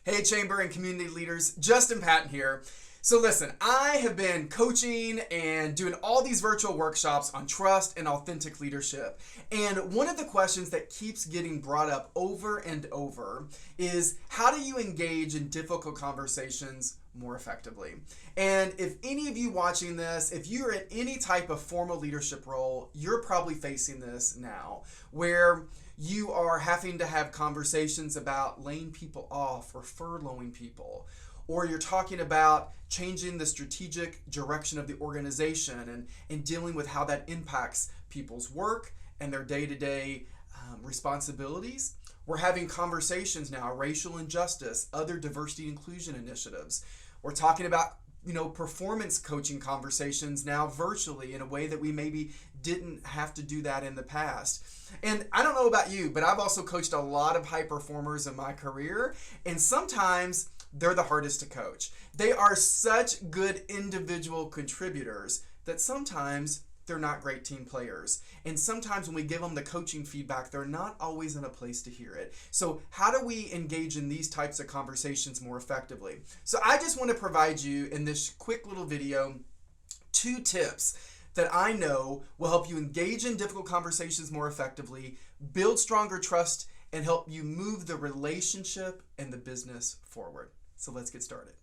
Hey, Chamber and community leaders, Justin Patton here. So listen, I have been coaching and doing all these virtual workshops on trust and authentic leadership. And one of the questions that keeps getting brought up over and over is, how do you engage in difficult conversations more effectively? And if any of you watching this, if you're in any type of formal leadership role, you're probably facing this now, where you are having to have conversations about laying people off or furloughing people, or you're talking about changing the strategic direction of the organization and dealing with how that impacts people's work and their day-to-day responsibilities. We're having conversations now, racial injustice, other diversity inclusion initiatives. We're talking about performance coaching conversations now virtually in a way that we maybe didn't have to do that in the past. And I don't know about you, but I've also coached a lot of high performers in my career, and sometimes they're the hardest to coach. They are such good individual contributors that sometimes they're not great team players. And sometimes when we give them the coaching feedback, they're not always in a place to hear it. So how do we engage in these types of conversations more effectively? So I just want to provide you in this quick little video 2 tips that I know will help you engage in difficult conversations more effectively, build stronger trust, and help you move the relationship and the business forward. So let's get started.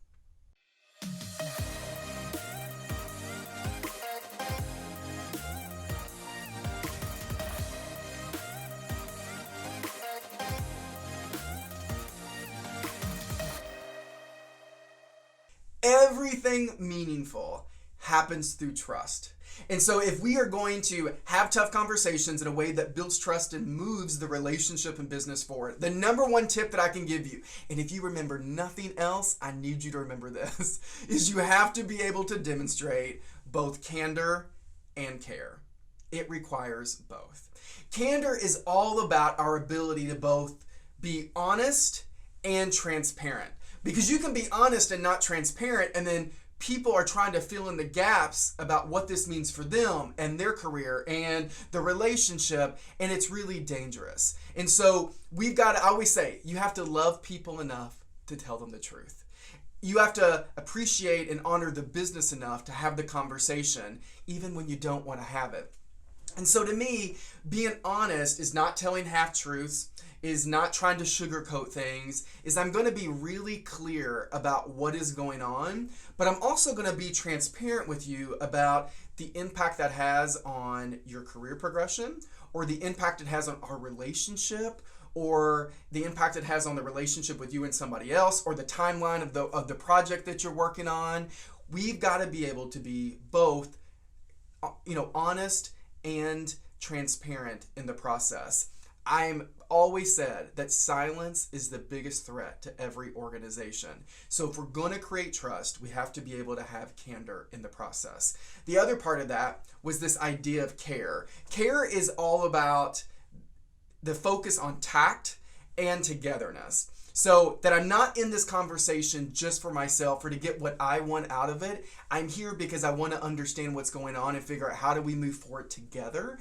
Everything meaningful happens through trust. And so if we are going to have tough conversations in a way that builds trust and moves the relationship and business forward, the number 1 tip that I can give you, and if you remember nothing else, I need you to remember this, is you have to be able to demonstrate both candor and care. It requires both. Candor is all about our ability to both be honest and transparent. Because you can be honest and not transparent, and then people are trying to fill in the gaps about what this means for them and their career and the relationship, and it's really dangerous. And so I always say, you have to love people enough to tell them the truth. You have to appreciate and honor the business enough to have the conversation, even when you don't want to have it. And so to me, being honest is not telling half-truths, is not trying to sugarcoat things, is I'm going to be really clear about what is going on, but I'm also going to be transparent with you about the impact that has on your career progression, or the impact it has on our relationship, or the impact it has on the relationship with you and somebody else, or the timeline of the project that you're working on. We've got to be able to be both, honest and transparent in the process. I'm always said that silence is the biggest threat to every organization. So if we're going to create trust, we have to be able to have candor in the process. The other part of that was this idea of care. Care is all about the focus on tact and togetherness. So that I'm not in this conversation just for myself or to get what I want out of it. I'm here because I want to understand what's going on and figure out how do we move forward together.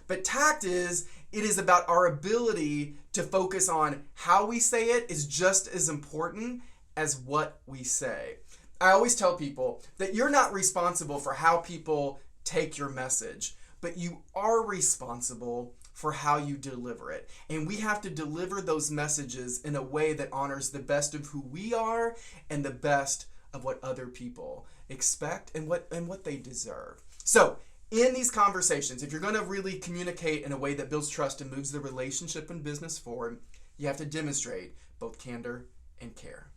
But tact it is about our ability to focus on how we say it is just as important as what we say. I always tell people that you're not responsible for how people take your message, but you are responsible for how you deliver it. And we have to deliver those messages in a way that honors the best of who we are and the best of what other people expect and what they deserve. So in these conversations, if you're going to really communicate in a way that builds trust and moves the relationship and business forward, you have to demonstrate both candor and care.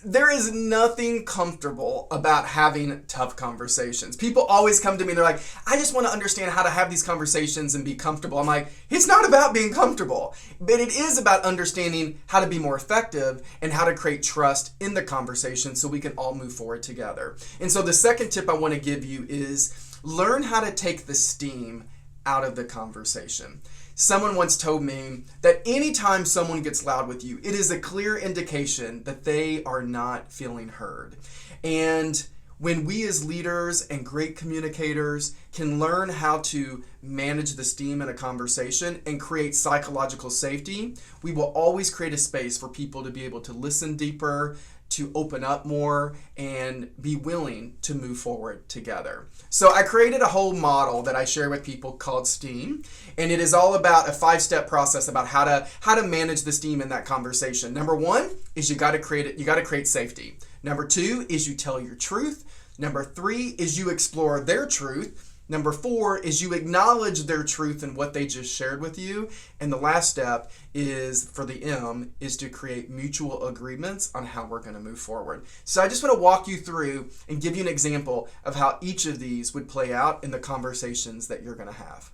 There is nothing comfortable about having tough conversations. People always come to me and they're like, I just want to understand how to have these conversations and be comfortable. I'm like, it's not about being comfortable, but it is about understanding how to be more effective and how to create trust in the conversation so we can all move forward together. And so the second tip I want to give you is learn how to take the steam out of the conversation. Someone once told me that anytime someone gets loud with you, it is a clear indication that they are not feeling heard. And when we as leaders and great communicators can learn how to manage the steam in a conversation and create psychological safety, we will always create a space for people to be able to listen deeper, to open up more, and be willing to move forward together. So I created a whole model that I share with people called STEAM, and it is all about a 5-step process about how to manage the steam in that conversation. Number 1 is you got to create safety. Number 2 is you tell your truth. Number 3 is you explore their truth. Number 4 is you acknowledge their truth and what they just shared with you. And the last step is, for the M, is to create mutual agreements on how we're going to move forward. So I just want to walk you through and give you an example of how each of these would play out in the conversations that you're going to have.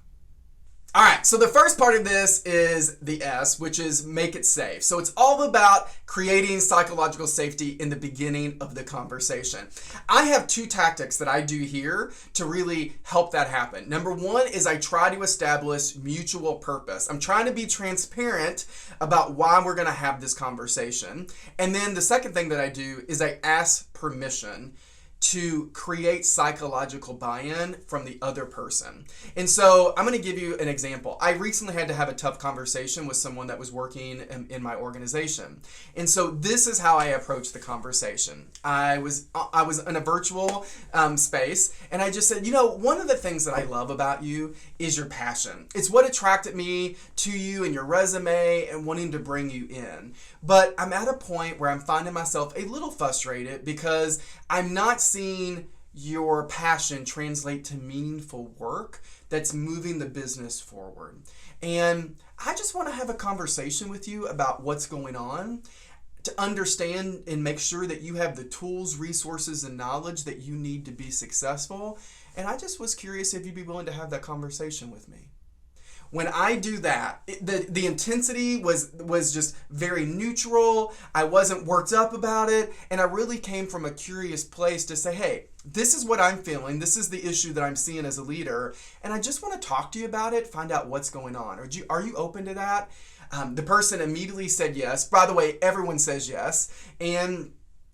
All right, so the first part of this is the S, which is make it safe. So it's all about creating psychological safety in the beginning of the conversation. I have 2 tactics that I do here to really help that happen. Number 1 is I try to establish mutual purpose. I'm trying to be transparent about why we're going to have this conversation. And then the second thing that I do is I ask permission to create psychological buy-in from the other person. And so I'm going to give you an example. I recently had to have a tough conversation with someone that was working in my organization. And so this is how I approached the conversation. I was in a virtual space, and I just said, one of the things that I love about you is your passion. It's what attracted me to you and your resume and wanting to bring you in. But I'm at a point where I'm finding myself a little frustrated because I'm not seeing your passion translate to meaningful work that's moving the business forward. And I just want to have a conversation with you about what's going on, to understand and make sure that you have the tools, resources, and knowledge that you need to be successful. And I just was curious if you'd be willing to have that conversation with me. When I do that, the intensity was just very neutral. I wasn't worked up about it. And I really came from a curious place to say, hey, this is what I'm feeling. This is the issue that I'm seeing as a leader. And I just want to talk to you about it, find out what's going on. Are you open to that? The person immediately said yes. By the way, everyone says yes. And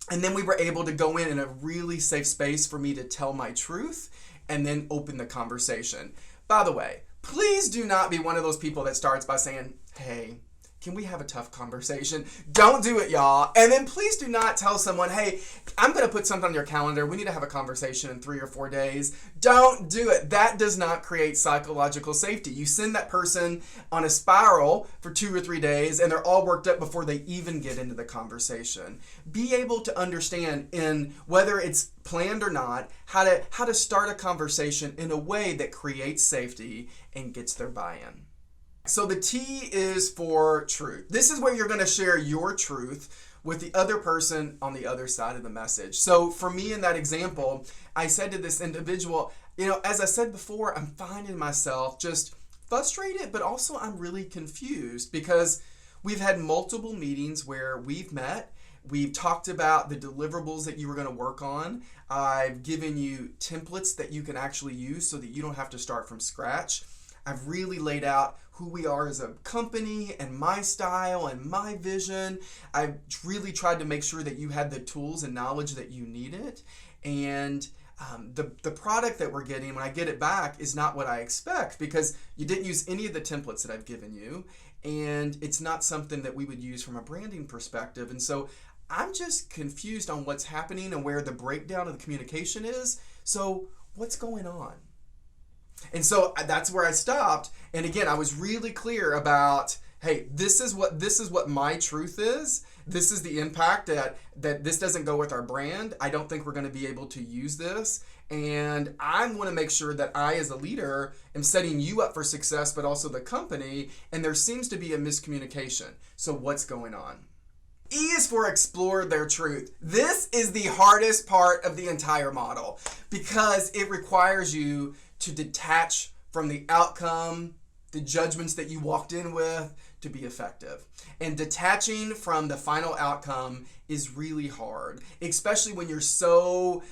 then we were able to go in a really safe space for me to tell my truth and then open the conversation. By the way, please do not be one of those people that starts by saying, hey, can we have a tough conversation? Don't do it, y'all. And then please do not tell someone, hey, I'm going to put something on your calendar. We need to have a conversation in 3 or 4 days. Don't do it. That does not create psychological safety. You send that person on a spiral for 2 or 3 days, and they're all worked up before they even get into the conversation. Be able to understand, in whether it's planned or not, how to start a conversation in a way that creates safety and gets their buy-in. So the T is for truth. This is where you're going to share your truth with the other person on the other side of the message. So for me in that example, I said to this individual, as I said before, I'm finding myself just frustrated, but also I'm really confused because we've had multiple meetings where we've met. We've talked about the deliverables that you were going to work on. I've given you templates that you can actually use so that you don't have to start from scratch. I've really laid out who we are as a company and my style and my vision. I've really tried to make sure that you had the tools and knowledge that you needed. And the product that we're getting, when I get it back, is not what I expect because you didn't use any of the templates that I've given you. And it's not something that we would use from a branding perspective. And so I'm just confused on what's happening and where the breakdown of the communication is. So what's going on? And so that's where I stopped. And again, I was really clear about, hey, this is what my truth is. This is the impact that this doesn't go with our brand. I don't think we're going to be able to use this. And I want to make sure that I, as a leader, am setting you up for success, but also the company. And there seems to be a miscommunication. So what's going on? E is for explore their truth. This is the hardest part of the entire model because it requires you to detach from the outcome, the judgments that you walked in with, to be effective. And detaching from the final outcome is really hard, especially when you're so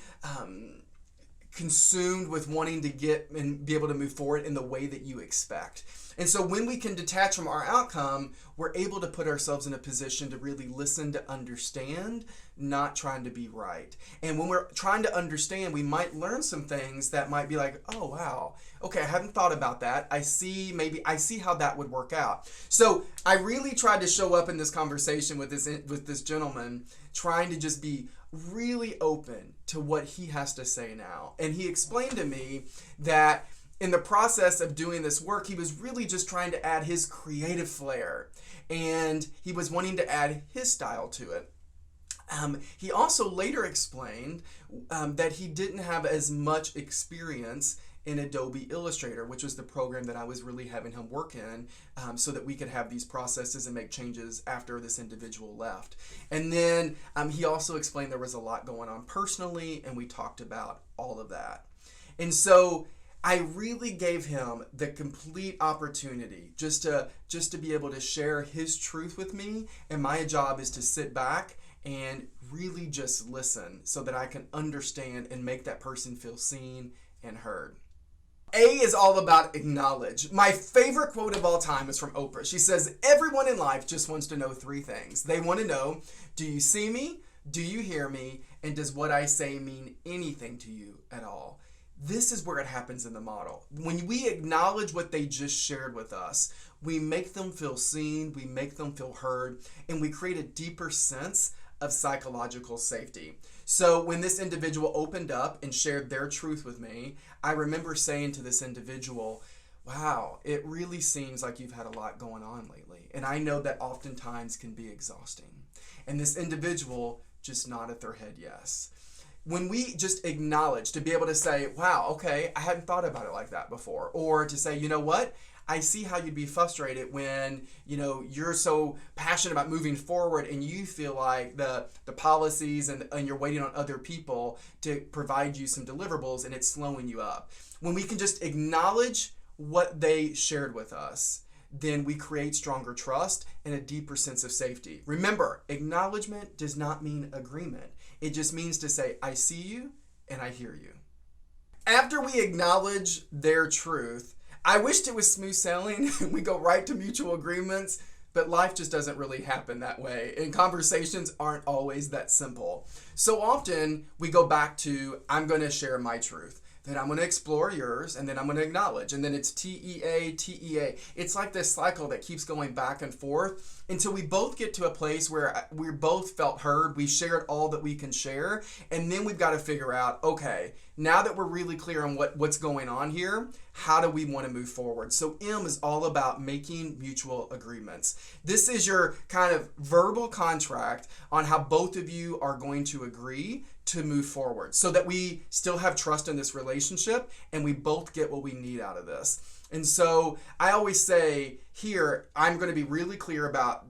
consumed with wanting to get and be able to move forward in the way that you expect. And so when we can detach from our outcome, we're able to put ourselves in a position to really listen to understand, not trying to be right. And when we're trying to understand, we might learn some things that might be like, oh wow, okay, I hadn't thought about that. I see how that would work out. So I really tried to show up in this conversation with this gentleman, trying to just be really open to what he has to say now. And he explained to me that in the process of doing this work, he was really just trying to add his creative flair, and he was wanting to add his style to it. He also later explained that he didn't have as much experience in Adobe Illustrator, which was the program that I was really having him work in, so that we could have these processes and make changes after this individual left. And then he also explained there was a lot going on personally, and we talked about all of that. And so I really gave him the complete opportunity just to be able to share his truth with me, and my job is to sit back and really just listen so that I can understand and make that person feel seen and heard. A is all about acknowledge. My favorite quote of all time is from Oprah. She says, everyone in life just wants to know three things. They want to know, do you see me? Do you hear me? And does what I say mean anything to you at all? This is where it happens in the model. When we acknowledge what they just shared with us, we make them feel seen, we make them feel heard, and we create a deeper sense of psychological safety. So when this individual opened up and shared their truth with me, I remember saying to this individual, wow, it really seems like you've had a lot going on lately. And I know that oftentimes can be exhausting. And this individual just nodded their head yes. When we just acknowledge, to be able to say, wow, okay, I hadn't thought about it like that before. Or to say, you know what? I see how you'd be frustrated when, you're so passionate about moving forward and you feel like the policies and you're waiting on other people to provide you some deliverables and it's slowing you up. When we can just acknowledge what they shared with us, then we create stronger trust and a deeper sense of safety. Remember, acknowledgement does not mean agreement. It just means to say, I see you and I hear you. After we acknowledge their truth, I wished it was smooth sailing and we go right to mutual agreements, but life just doesn't really happen that way. And conversations aren't always that simple. So often we go back to, I'm going to share my truth. Then I'm going to explore yours, and then I'm going to acknowledge. And then it's TEA, TEA. It's like this cycle that keeps going back and forth until we both get to a place where we both felt heard. We shared all that we can share. And then we've got to figure out, okay, now that we're really clear on what's going on here, how do we want to move forward? So M is all about making mutual agreements. This is your kind of verbal contract on how both of you are going to agree to move forward so that we still have trust in this relationship and we both get what we need out of this. And so I always say here, I'm going to be really clear about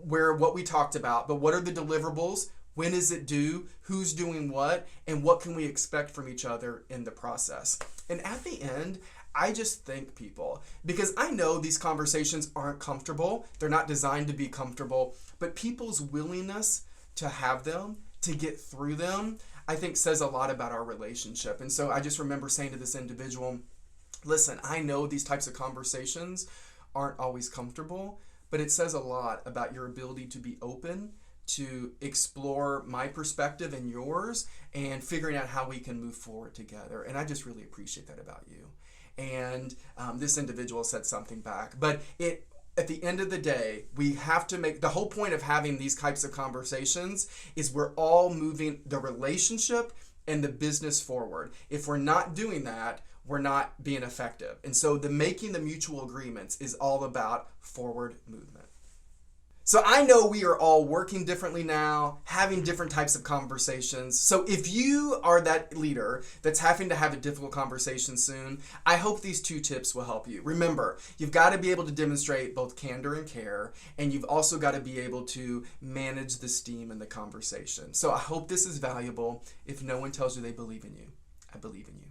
what we talked about, but what are the deliverables? When is it due? Who's doing what? And what can we expect from each other in the process? And at the end, I just thank people because I know these conversations aren't comfortable. They're not designed to be comfortable, but people's willingness to have them, to get through them, I think says a lot about our relationship. And so I just remember saying to this individual, listen, I know these types of conversations aren't always comfortable, but it says a lot about your ability to be open, to explore my perspective and yours, and figuring out how we can move forward together. And I just really appreciate that about you. And this individual said something back, but at the end of the day, we have to make the whole point of having these types of conversations is we're all moving the relationship and the business forward. If we're not doing that, we're not being effective. And so making the mutual agreements is all about forward movement. So I know we are all working differently now, having different types of conversations. So if you are that leader that's having to have a difficult conversation soon, I hope these 2 tips will help you. Remember, you've got to be able to demonstrate both candor and care, and you've also got to be able to manage the steam in the conversation. So I hope this is valuable. If no one tells you they believe in you, I believe in you.